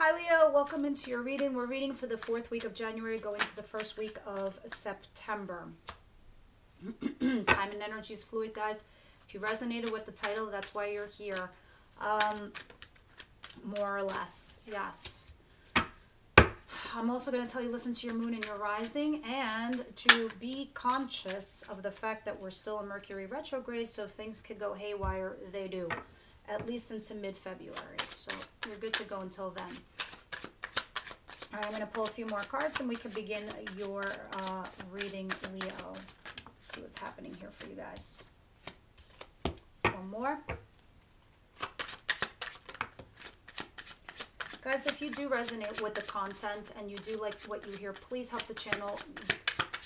Hi Leo, welcome into your reading. We're reading for the 4th week of January going to the 1st week of September. Time and energy is fluid, guys. If you resonated with the title, that's why you're here. More or less, yes. I'm also going to tell you listen to your moon and your rising, and to be conscious of the fact that we're still in Mercury retrograde, so if things could go haywire, they do. At least into mid-February. So you're good to go until then. All right, I'm going to pull a few more cards and we can begin your reading, Leo. Let's see what's happening here for you guys. One more. Guys, if you do resonate with the content and you do like what you hear, please help the channel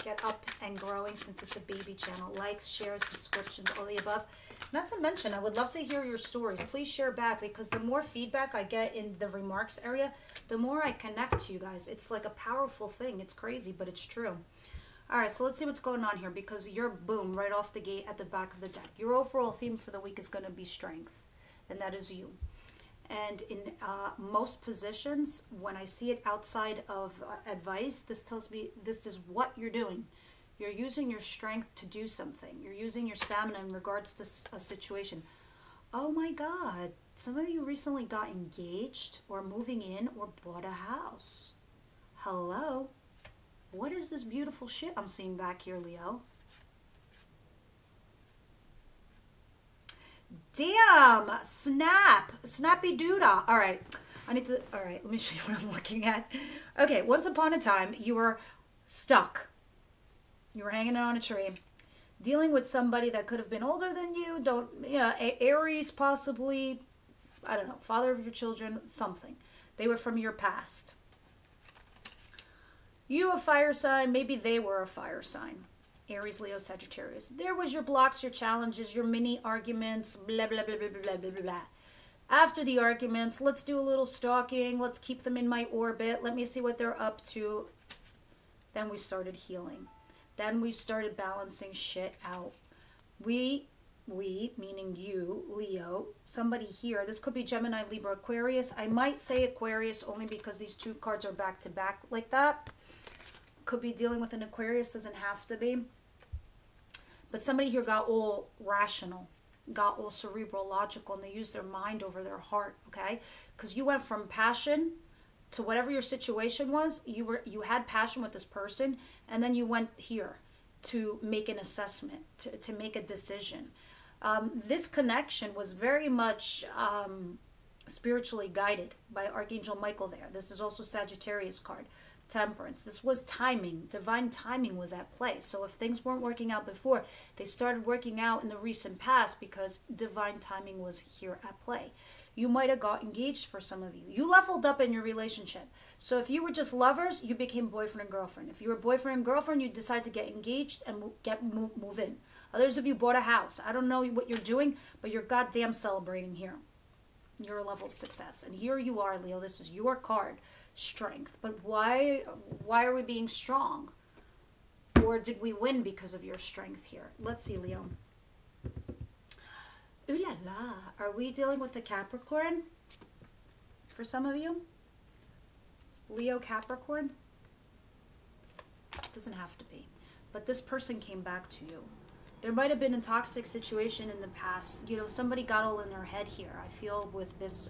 get up and growing since it's a baby channel. Likes, shares, subscriptions, all the above. Not to mention, I would love to hear your stories. Please share back, because the more feedback I get in the remarks area, the more I connect to you guys. It's like a powerful thing. It's crazy, but it's true. All right, so let's see what's going on here, because you're, boom, right off the gate at the back of the deck. Your overall theme for the week is going to be strength, and that is you. And in most positions, when I see it outside of advice, this tells me this is what you're doing. You're using your strength to do something. You're using your stamina in regards to a situation. Oh my God. Some of you recently got engaged or moving in or bought a house. Hello. What is this beautiful shit I'm seeing back here, Leo? Damn. Snap. Snappy doodah. All right. All right. Let me show you what I'm looking at. Okay. Once upon a time, you were stuck. You were hanging out on a tree, dealing with somebody that could have been older than you. Aries possibly, I don't know, father of your children, something. They were from your past. You a fire sign, maybe they were a fire sign. Aries, Leo, Sagittarius. There was your blocks, your challenges, your mini arguments, blah, blah, blah, blah, blah, blah, blah, blah. After the arguments, let's do a little stalking. Let's keep them in my orbit. Let me see what they're up to. Then we started healing. Then we started balancing shit out. We, meaning you, Leo, somebody here, this could be Gemini, Libra, Aquarius. I might say Aquarius only because these two cards are back to back like that. Could be dealing with an Aquarius, doesn't have to be. But somebody here got all rational, got all cerebral, logical, and they used their mind over their heart, okay? Because you went from passion to whatever your situation was. You had passion with this person, and then you went here to make an assessment, to make a decision. This connection was very much spiritually guided by Archangel Michael there. This is also Sagittarius card, Temperance. This was timing. Divine timing was at play. So if things weren't working out before, they started working out in the recent past because divine timing was here at play. You might have got engaged for some of you. You leveled up in your relationship. So if you were just lovers, you became boyfriend and girlfriend. If you were boyfriend and girlfriend, you decided to get engaged and move in. Others of you bought a house. I don't know what you're doing, but you're goddamn celebrating here. You're a level of success. And here you are, Leo. This is your card, strength. But why are we being strong? Or did we win because of your strength here? Let's see, Leo. Ooh la la. Are we dealing with the Capricorn? For some of you? Leo Capricorn? Doesn't have to be. But this person came back to you. There might have been a toxic situation in the past. You know, somebody got all in their head here. I feel with this,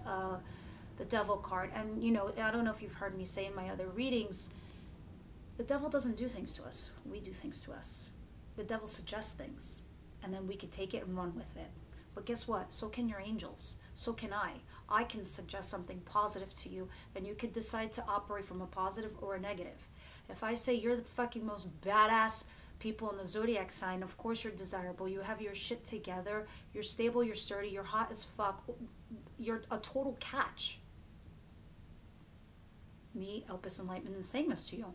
the Devil card. And, you know, I don't know if you've heard me say in my other readings, the devil doesn't do things to us. We do things to us. The devil suggests things. And then we could take it and run with it. But guess what? So can your angels. So can I. I can suggest something positive to you, and you could decide to operate from a positive or a negative. If I say you're the fucking most badass people in the zodiac sign, of course you're desirable. You have your shit together. You're stable. You're sturdy. You're hot as fuck. You're a total catch. Me, Elpis, Enlightenment, is saying this to you.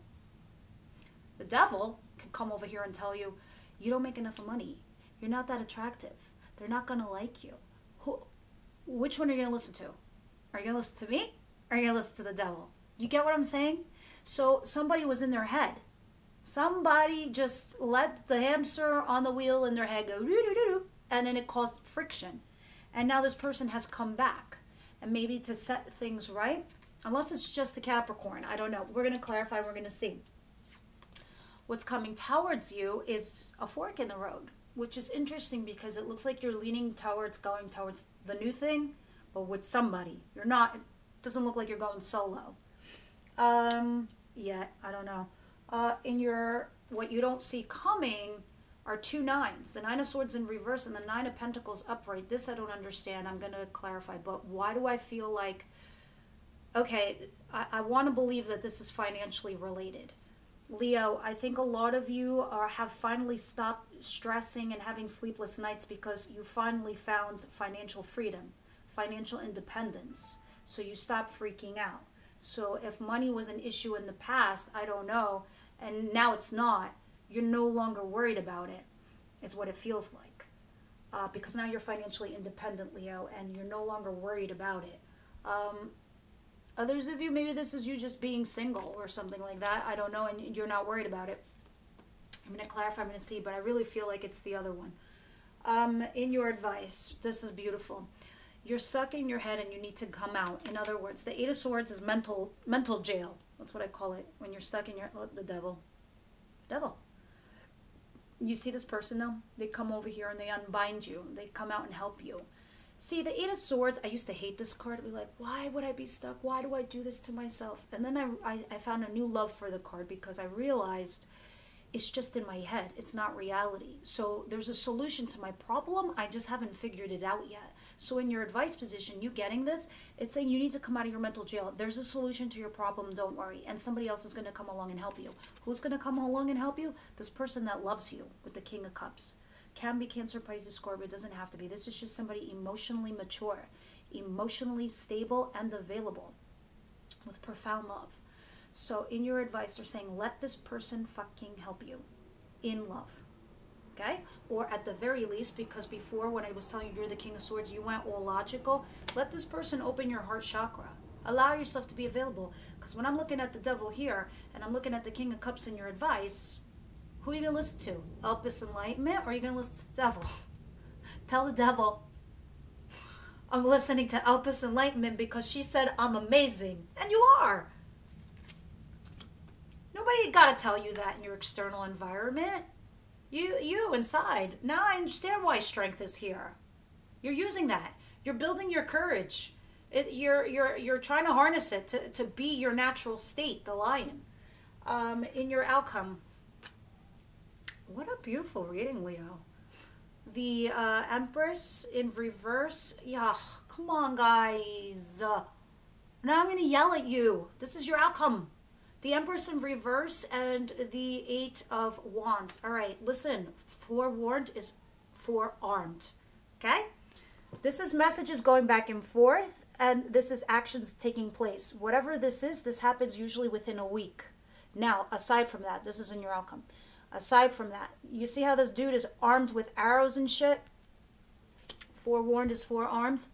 The devil can come over here and tell you, you don't make enough money. You're not that attractive. They're not going to like you. Which one are you going to listen to? Are you going to listen to me? Or are you going to listen to the devil? You get what I'm saying? So somebody was in their head. Somebody just let the hamster on the wheel in their head go, doo-doo-doo-doo, and then it caused friction. And now this person has come back. And maybe to set things right, Unless it's just a Capricorn. I don't know. We're going to clarify. We're going to see. What's coming towards you is a fork in the road, which is interesting because it looks like you're leaning towards going towards the new thing, but with somebody. You're not, it doesn't look like you're going solo. Yet, I don't know. In your, what you don't see coming are 2 9s. The 9 of Swords in reverse and the 9 of Pentacles upright. This I don't understand. I'm going to clarify. But why do I feel like, okay, I want to believe that this is financially related. Leo, I think a lot of you have finally stopped stressing and having sleepless nights because you finally found financial freedom, financial independence. So you stopped freaking out. So if money was an issue in the past, I don't know, and now it's not, you're no longer worried about it, is what it feels like. Because now you're financially independent, Leo, and you're no longer worried about it. Others of you, maybe this is you just being single or something like that. I don't know, and you're not worried about it. I'm going to clarify, I'm going to see, but I really feel like it's the other one. In your advice, this is beautiful. You're stuck in your head and you need to come out. In other words, the 8 of Swords is mental jail. That's what I call it. When you're stuck in your, the devil. Devil. You see this person though? They come over here and they unbind you. They come out and help you. See, the 8 of Swords, I used to hate this card. I'd be like, why would I be stuck? Why do I do this to myself? And then I found a new love for the card because I realized it's just in my head. It's not reality. So there's a solution to my problem. I just haven't figured it out yet. So in your advice position, you getting this, it's saying you need to come out of your mental jail. There's a solution to your problem. Don't worry. And somebody else is going to come along and help you. Who's going to come along and help you? This person that loves you with the King of Cups. Can be Cancer, Pisces, Scorpio. It doesn't have to be. This is just somebody emotionally mature, emotionally stable and available with profound love. So in your advice, they're saying, let this person fucking help you in love. Okay? Or at the very least, because before when I was telling you you're the King of Swords, you went all logical. Let this person open your heart chakra. Allow yourself to be available. Because when I'm looking at the devil here, and I'm looking at the King of Cups in your advice, who are you going to listen to? Elpis Enlightenment, or are you going to listen to the devil? Tell the devil, I'm listening to Elpis Enlightenment because she said I'm amazing. And you are. Nobody got to tell you that in your external environment. You inside. Now I understand why strength is here. You're using that. You're building your courage. You're trying to harness it to be your natural state, the lion. In your outcome. What a beautiful reading, Leo. The Empress in reverse. Yeah, come on, guys. Now I'm going to yell at you. This is your outcome. The Empress in reverse and the 8 of Wands. All right, listen. Forewarned is forearmed. Okay? This is messages going back and forth, and this is actions taking place. Whatever this is, this happens usually within a week. Now, aside from that, this is in your outcome. Aside from that, you see how this dude is armed with arrows and shit? Forewarned is forearmed.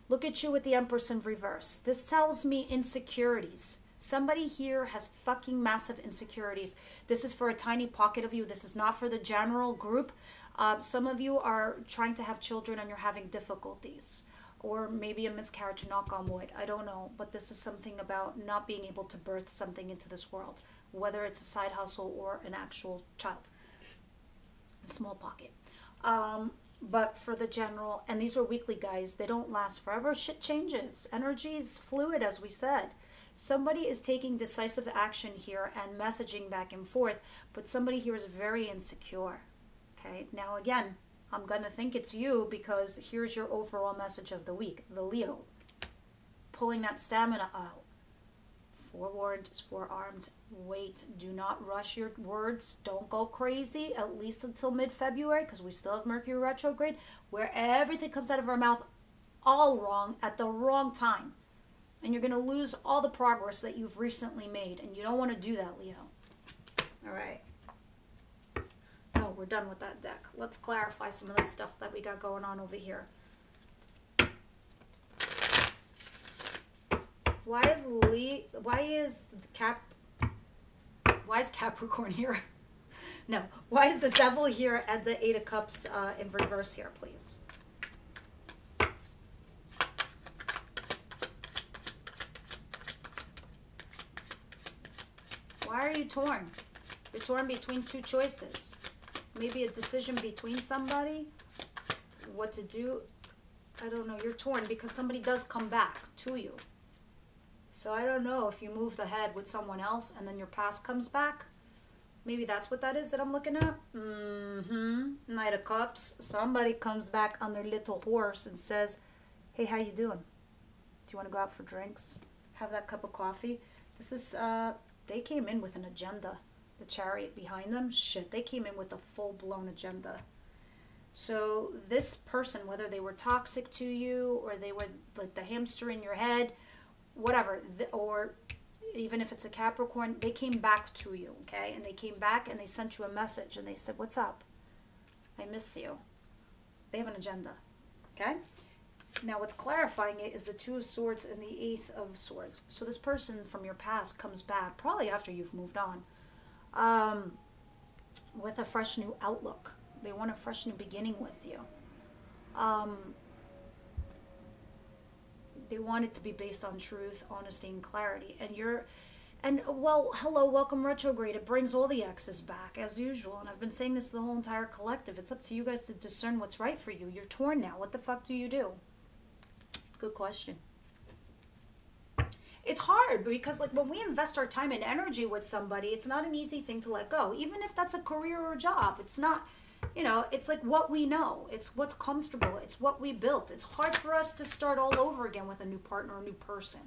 Look at you with the Empress in reverse. This tells me insecurities. Somebody here has fucking massive insecurities. This is for a tiny pocket of you. This is not for the general group. Some of you are trying to have children and you're having difficulties. Or maybe a miscarriage, knock on wood. I don't know. But this is something about not being able to birth something into this world. Whether it's a side hustle or an actual child. A small pocket. But for the general, and these are weekly, guys. They don't last forever. Shit changes. Energy is fluid, as we said. Somebody is taking decisive action here and messaging back and forth, but somebody here is very insecure. Okay, now again, I'm going to think it's you because here's your overall message of the week, the Leo. Pulling that stamina out. Forewarned is forearmed. Wait, do not rush your words. Don't go crazy, at least until mid-February, because we still have Mercury retrograde, where everything comes out of our mouth all wrong at the wrong time. And you're going to lose all the progress that you've recently made. And you don't want to do that, Leo. All right. Oh, we're done with that deck. Let's clarify some of the stuff that we got going on over here. Why is Capricorn here? No. Why is the devil here at the 8 of Cups in reverse here, please? Why are you torn? You're torn between two choices. Maybe a decision between somebody. What to do. I don't know. You're torn because somebody does come back to you. So I don't know if you moved ahead with someone else and then your past comes back. Maybe that's what that is that I'm looking at. Knight of Cups. Somebody comes back on their little horse and says, hey, how you doing? Do you want to go out for drinks? Have that cup of coffee? This is, they came in with an agenda. The Chariot behind them, shit, they came in with a full-blown agenda. So this person, whether they were toxic to you or they were like the hamster in your head, whatever, or even if it's a Capricorn, they came back to you, okay? And they came back and they sent you a message and they said, what's up? I miss you. They have an agenda, okay? Now what's clarifying it is the Two of Swords and the Ace of Swords. So this person from your past comes back, probably after you've moved on, with a fresh new outlook. They want a fresh new beginning with you. They want it to be based on truth, honesty, and clarity. And well, hello, welcome retrograde. It brings all the exes back as usual. And I've been saying this to the whole entire collective. It's up to you guys to discern what's right for you. You're torn now. What the fuck do you do? Good question. It's hard because like when we invest our time and energy with somebody, it's not an easy thing to let go. Even if that's a career or a job, it's not. You know, it's like what we know. It's what's comfortable. It's what we built. It's hard for us to start all over again with a new partner, a new person.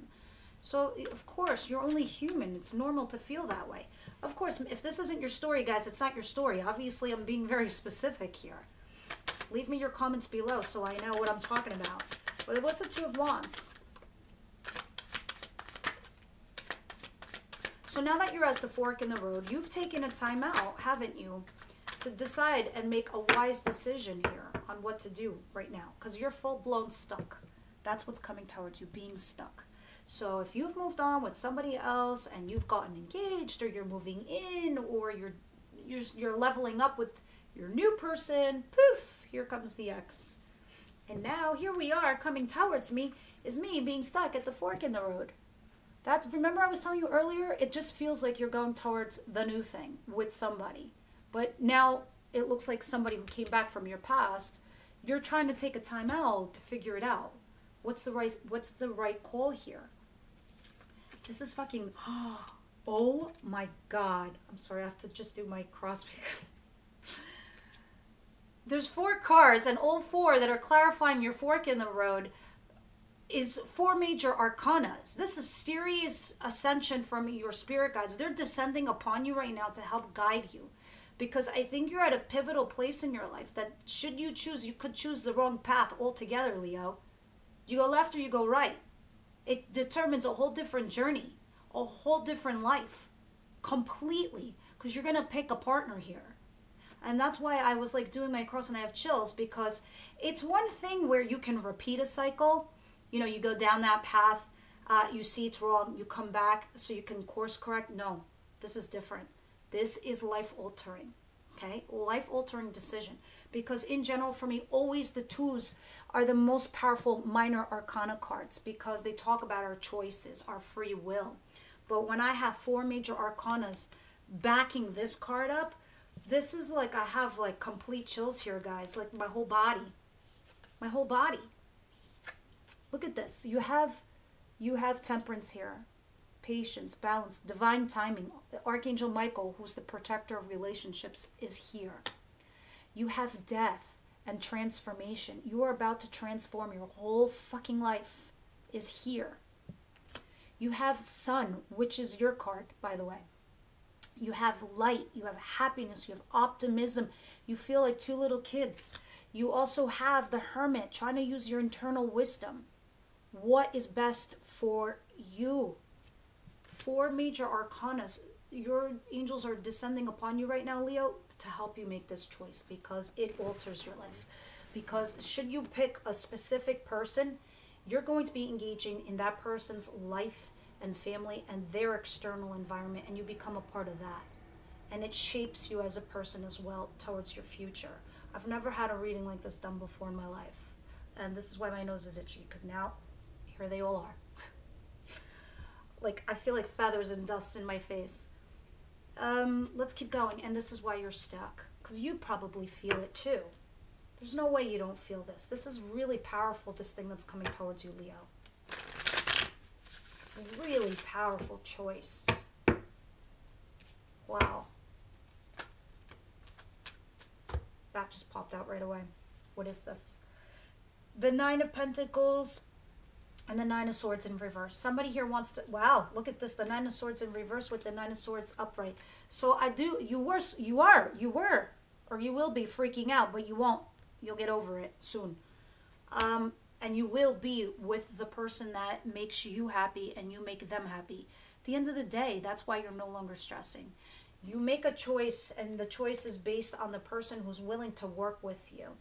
So, of course, you're only human. It's normal to feel that way. Of course, if this isn't your story, guys, it's not your story. Obviously, I'm being very specific here. Leave me your comments below so I know what I'm talking about. But what's the Two of Wands? So now that you're at the fork in the road, you've taken a time out, haven't you? To decide and make a wise decision here on what to do right now. Because you're full-blown stuck. That's what's coming towards you, being stuck. So if you've moved on with somebody else and you've gotten engaged or you're moving in or you're leveling up with your new person, poof, here comes the ex. And now here we are coming towards me is me being stuck at the fork in the road. Remember I was telling you earlier, it just feels like you're going towards the new thing with somebody. But now it looks like somebody who came back from your past, you're trying to take a time out to figure it out. What's the right call here? This is fucking, oh my God. I'm sorry, I have to just do my cross. There's 4 cards and all 4 that are clarifying your fork in the road is 4 major arcanas. This is serious ascension from your spirit guides. They're descending upon you right now to help guide you. Because I think you're at a pivotal place in your life that should you choose, you could choose the wrong path altogether, Leo. You go left or you go right. It determines a whole different journey, a whole different life, completely. Because you're going to pick a partner here. And that's why I was like doing my cross and I have chills, because it's one thing where you can repeat a cycle. You know, you go down that path, you see it's wrong, you come back so you can course correct. No, this is different. This is life-altering, okay? Life-altering decision. Because in general, for me, always the 2s are the most powerful minor arcana cards because they talk about our choices, our free will. But when I have 4 major arcanas backing this card up, this is like I have like complete chills here, guys. Like my whole body. My whole body. Look at this. You have temperance here. Patience, balance, divine timing. Archangel Michael, who's the protector of relationships, is here. You have death and transformation. You are about to transform your whole fucking life is here. You have sun, which is your card, by the way. You have light. You have happiness. You have optimism. You feel like 2 little kids. You also have the hermit trying to use your internal wisdom. What is best for you? 4 major arcanas. Your angels are descending upon you right now, Leo, to help you make this choice because it alters your life. Because should you pick a specific person, you're going to be engaging in that person's life and family and their external environment, and you become a part of that. And it shapes you as a person as well towards your future. I've never had a reading like this done before in my life. And this is why my nose is itchy, because now here they all are. Like, I feel like feathers and dust in my face. let's keep going. And this is why you're stuck, because you probably feel it too. There's no way you don't feel this. This is really powerful, this thing that's coming towards you, Leo. Really powerful choice. Wow. That just popped out right away. What is this? The Nine of Pentacles and the Nine of Swords in reverse. Somebody here wants to, wow, look at this. The Nine of Swords in reverse with the Nine of Swords upright. So you were, or you will be freaking out, but you won't. You'll get over it soon. And you will be with the person that makes you happy and you make them happy. At the end of the day, that's why you're no longer stressing. You make a choice, and the choice is based on the person who's willing to work with you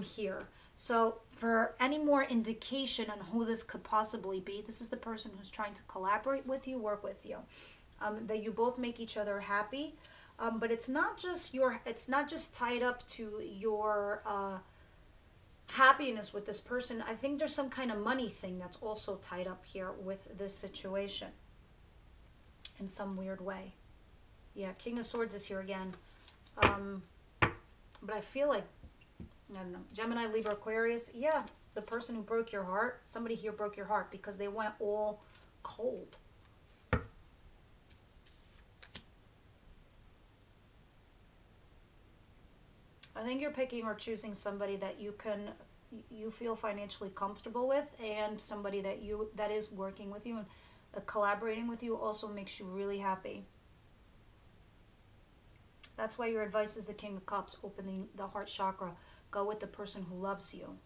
here. So for any more indication on who this could possibly be, this is the person who's trying to collaborate with you, work with you. That you both make each other happy. But it's not just tied up to your happiness with this person. I think there's some kind of money thing that's also tied up here with this situation in some weird way. Yeah, King of Swords is here again. But I feel like, I don't know, Gemini, Libra, Aquarius. Yeah, the person who broke your heart, somebody here broke your heart because they went all cold. I think you're picking or choosing somebody that you feel financially comfortable with, and somebody that is working with you and collaborating with you also makes you really happy. That's why your advice is the King of Cups, opening the heart chakra. Go with the person who loves you.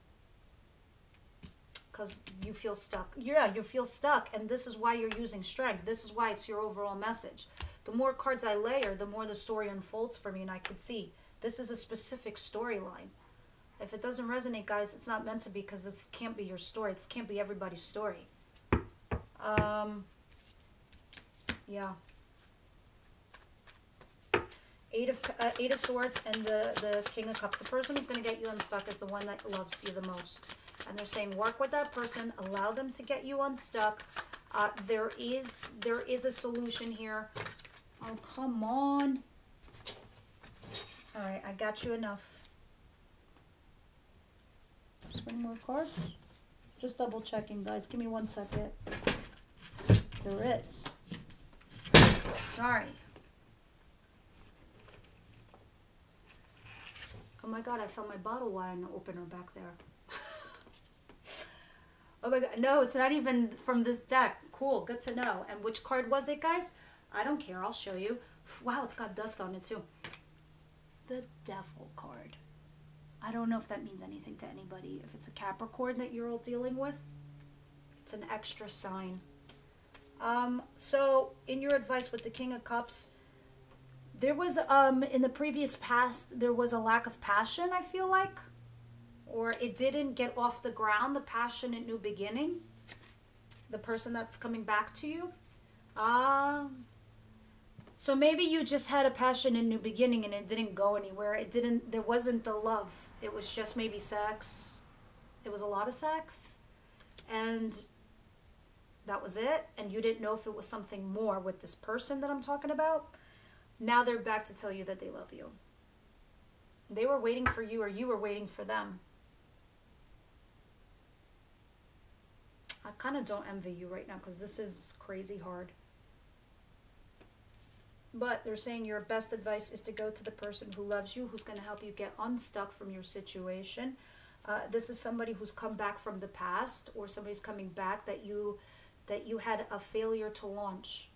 Because you feel stuck. Yeah, you feel stuck, and this is why you're using strength. This is why it's your overall message. The more cards I layer, the more the story unfolds for me, and I could see this is a specific storyline. If it doesn't resonate, guys, it's not meant to be, because this can't be your story. This can't be everybody's story. Yeah. Eight of Swords and the King of Cups. The person who's going to get you unstuck is the one that loves you the most. And they're saying work with that person. Allow them to get you unstuck. There is a solution here. Oh, come on. All right, I got you enough. Just one more cards. Just double checking, guys. Give me 1 second. There is. Sorry. Oh my God, I found my bottle wine opener back there. Oh my God, no, it's not even from this deck. Cool, good to know. And which card was it, guys? I don't care, I'll show you. Wow, it's got dust on it too. The Devil card. I don't know if that means anything to anybody. If it's a Capricorn that you're all dealing with, it's an extra sign. So in your advice with the King of Cups, there was, in the previous past, there was a lack of passion, I feel like. Or it didn't get off the ground, the passionate new beginning. The person that's coming back to you. So maybe you just had a passionate new beginning and it didn't go anywhere. There wasn't the love. It was just maybe sex. It was a lot of sex. And that was it. And you didn't know if it was something more with this person that I'm talking about. Now they're back to tell you that they love you. They were waiting for you, or you were waiting for them. I kind of don't envy you right now, because this is crazy hard. But they're saying your best advice is to go to the person who loves you, who's going to help you get unstuck from your situation. This is somebody who's come back from the past, or somebody's coming back that you had a failure to launch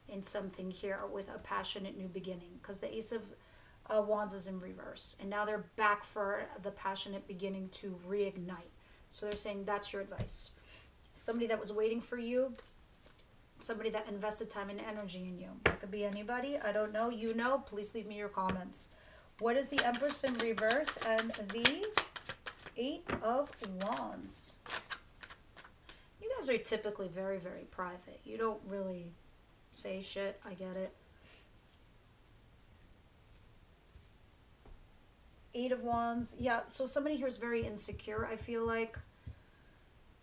in something here with a passionate new beginning, because the Ace of Wands is in reverse, and now they're back for the passionate beginning to reignite. So they're saying that's your advice. Somebody that was waiting for you, somebody that invested time and energy in you. That could be anybody. I don't know. You know. Please leave me your comments. What is the Empress in reverse and the Eight of Wands? You guys are typically very, very private. You don't really say shit. I get it. Eight of Wands. Yeah, so somebody here is very insecure, I feel like.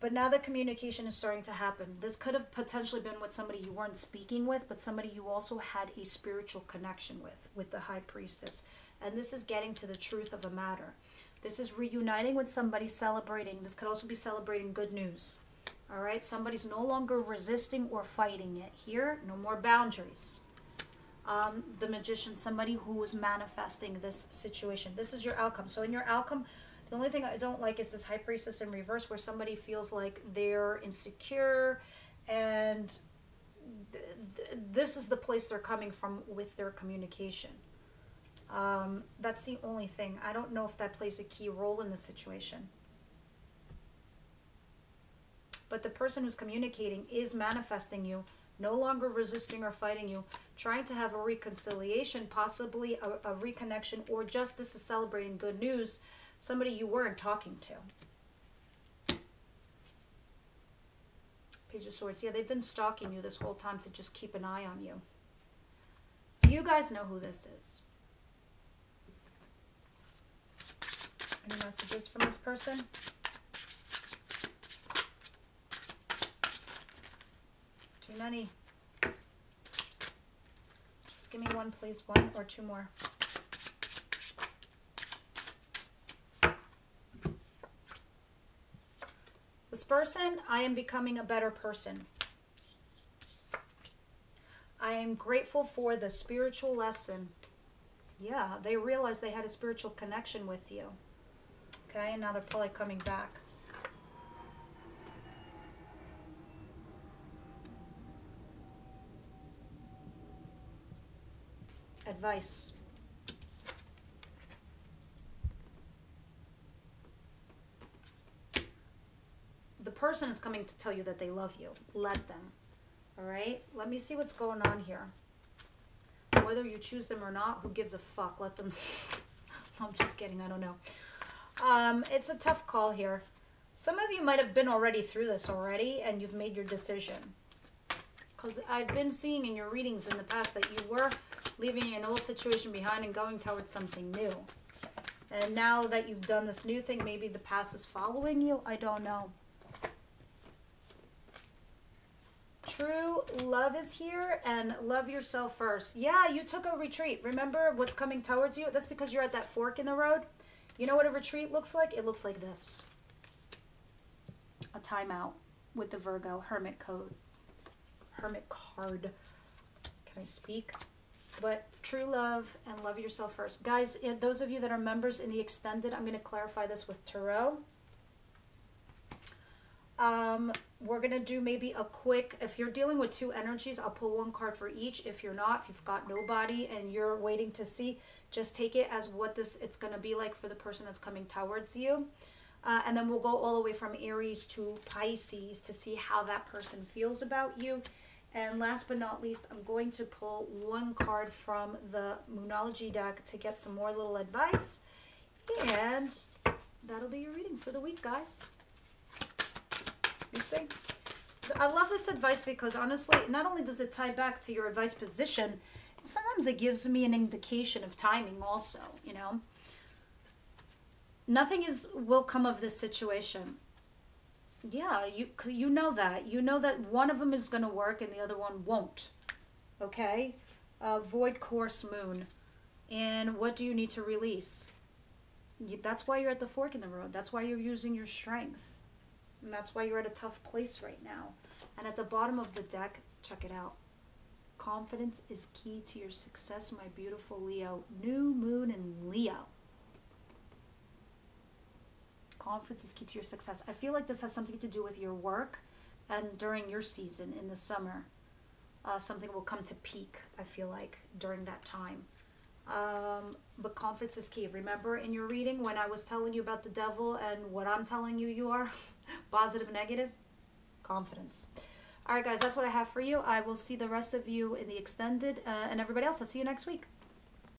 But now the communication is starting to happen. This could have potentially been with somebody you weren't speaking with, but somebody you also had a spiritual connection with the High Priestess. And this is getting to the truth of a matter. This is reuniting with somebody, celebrating. This could also be celebrating good news. All right? Somebody's no longer resisting or fighting it. Here, no more boundaries. The Magician, somebody who is manifesting this situation. This is your outcome. So in your outcome, the only thing I don't like is this High Priestess in reverse, where somebody feels like they're insecure, and this is the place they're coming from with their communication. That's the only thing. I don't know if that plays a key role in the situation. But the person who's communicating is manifesting you, no longer resisting or fighting you, trying to have a reconciliation, possibly a reconnection, or just this is celebrating good news. Somebody you weren't talking to. Page of Swords. Yeah, they've been stalking you this whole time to just keep an eye on you. You guys know who this is. Any messages from this person? Too many. Just give me one, please. One or two more. This person, I am becoming a better person. I am grateful for the spiritual lesson. Yeah, they realized they had a spiritual connection with you. Okay, and now they're probably coming back. Advice. The person is coming to tell you that they love you. Let them. All right? Let me see what's going on here. Whether you choose them or not, who gives a fuck? Let them... I'm just kidding. I don't know. It's a tough call here. Some of you might have been already through this already, and you've made your decision. Because I've been seeing in your readings in the past that you were leaving an old situation behind and going towards something new. And now that you've done this new thing, maybe the past is following you. I don't know. True love is here, and love yourself first. Yeah, you took a retreat. Remember what's coming towards you? That's because you're at that fork in the road. You know what a retreat looks like? It looks like this. A timeout with the Virgo Hermit code. Hermit card. Can I speak? But true love and love yourself first. Guys, those of you that are members in the extended, I'm going to clarify this with Tarot. We're going to do maybe a quick, if you're dealing with two energies, I'll pull one card for each. If you're not, if you've got nobody and you're waiting to see, just take it as what it's going to be like for the person that's coming towards you. And then we'll go all the way from Aries to Pisces to see how that person feels about you. And last but not least, I'm going to pull one card from the Moonology deck to get some more little advice. And that'll be your reading for the week, guys. You see? I love this advice because honestly, not only does it tie back to your advice position, sometimes it gives me an indication of timing also, you know. Nothing will come of this situation. Yeah, you know that. You know that one of them is going to work and the other one won't. Okay? Void course moon. And what do you need to release? That's why you're at the fork in the road. That's why you're using your strength. And that's why you're at a tough place right now. And at the bottom of the deck, check it out. Confidence is key to your success, my beautiful Leo. New moon in Leo. Confidence is key to your success. I feel like this has something to do with your work and during your season in the summer. Something will come to peak, I feel like, during that time. But confidence is key. Remember in your reading when I was telling you about the devil and what I'm telling you are? Positive, negative? Confidence. All right, guys, that's what I have for you. I will see the rest of you in the extended and everybody else. I'll see you next week.